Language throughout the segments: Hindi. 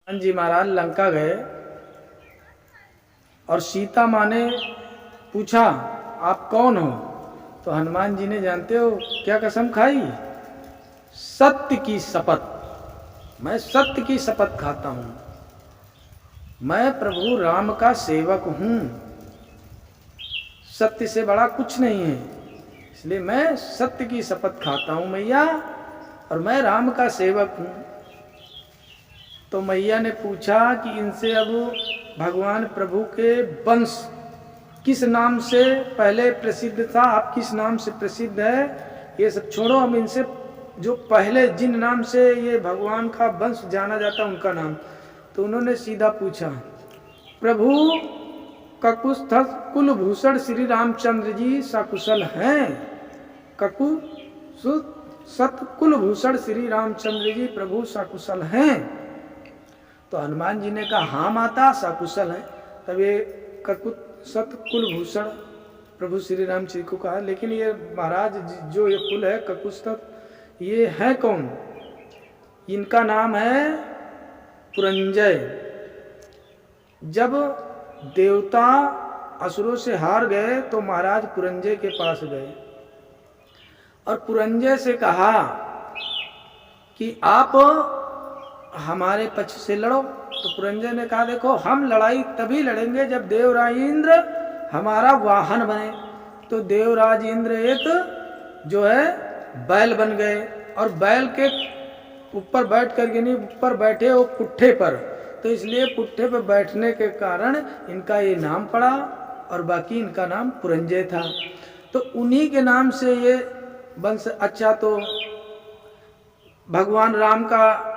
हनुमान जी महाराज लंका गए और सीता माँ ने पूछा आप कौन हो? तो हनुमान जी ने जानते हो क्या कसम खाई? सत्य की शपथ, मैं सत्य की शपथ खाता हूं, मैं प्रभु राम का सेवक हूं, सत्य से बड़ा कुछ नहीं है, इसलिए मैं सत्य की शपथ खाता हूं मैया, और मैं राम का सेवक हूं। तो मैया ने पूछा कि इनसे अब भगवान प्रभु के वंश किस नाम से पहले प्रसिद्ध था, आप किस नाम से प्रसिद्ध है, ये सब छोड़ो, हम इनसे जो पहले जिन नाम से ये भगवान का वंश जाना जाता उनका नाम। तो उन्होंने सीधा पूछा प्रभु ककुस्थ कुलभूषण श्री रामचंद्र जी सकुशल हैं? ककु सत कुलभूषण श्री रामचंद्र जी प्रभु सकुशल हैं? तो हनुमान जी ने कहा हाँ माता सकुशल है। तब ये ककुत सत कुलभूषण प्रभु श्री राम जी को कहा, लेकिन ये महाराज जो ये कुल है ककुस्तक, ये है कौन? इनका नाम है पुरंजय। जब देवता असुरों से हार गए तो महाराज पुरंजय के पास गए और पुरंजय से कहा कि आप हमारे पक्ष से लड़ो। तो पुरंजय ने कहा देखो हम लड़ाई तभी लड़ेंगे जब देवराज इंद्र हमारा वाहन बने। तो देवराज इंद्र एक जो है बैल बन गए और बैल के ऊपर बैठ करके नहीं, ऊपर बैठे वो पुट्ठे पर, तो इसलिए पुट्ठे पर बैठने के कारण इनका ये नाम पड़ा और बाकी इनका नाम पुरंजय था। तो उन्हीं के नाम से ये वंश। अच्छा, तो भगवान राम का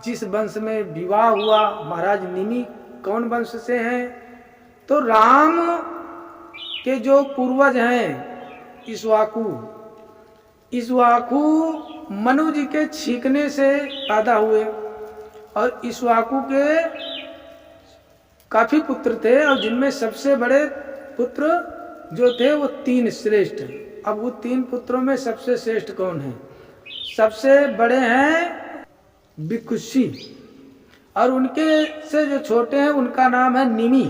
जिस वंश में विवाह हुआ महाराज निमि कौन वंश से हैं? तो राम के जो पूर्वज हैं इक्ष्वाकु, इक्ष्वाकु मनु जी के छींकने से पैदा हुए और इक्ष्वाकु के काफी पुत्र थे और जिनमें सबसे बड़े पुत्र जो थे वो 3 श्रेष्ठ। अब वो 3 पुत्रों में सबसे श्रेष्ठ कौन है? सबसे बड़े हैं विकुशी और उनके से जो छोटे हैं उनका नाम है निमि।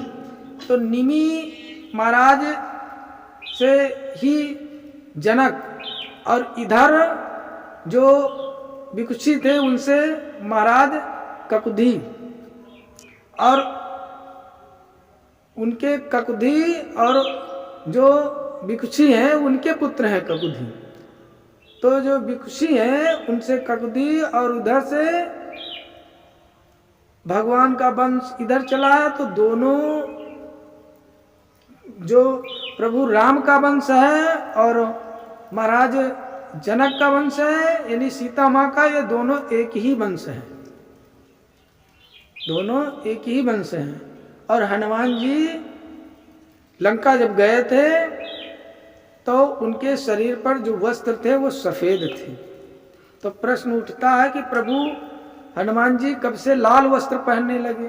तो निमि महाराज से ही जनक और इधर जो विकुशी थे उनसे महाराज ककुधी और उनके ककुधी और जो विकुशी हैं उनके पुत्र हैं ककुधी। तो जो विकुशी हैं उनसे ककुधी और उधर से भगवान का वंश इधर चला है। तो दोनों जो प्रभु राम का वंश है और महाराज जनक का वंश है यानी सीता माँ का, ये दोनों एक ही वंश है, दोनों एक ही वंश हैं। और हनुमान जी लंका जब गए थे तो उनके शरीर पर जो वस्त्र थे वो सफेद थे। तो प्रश्न उठता है कि प्रभु हनुमान जी कब से लाल वस्त्र पहनने लगे?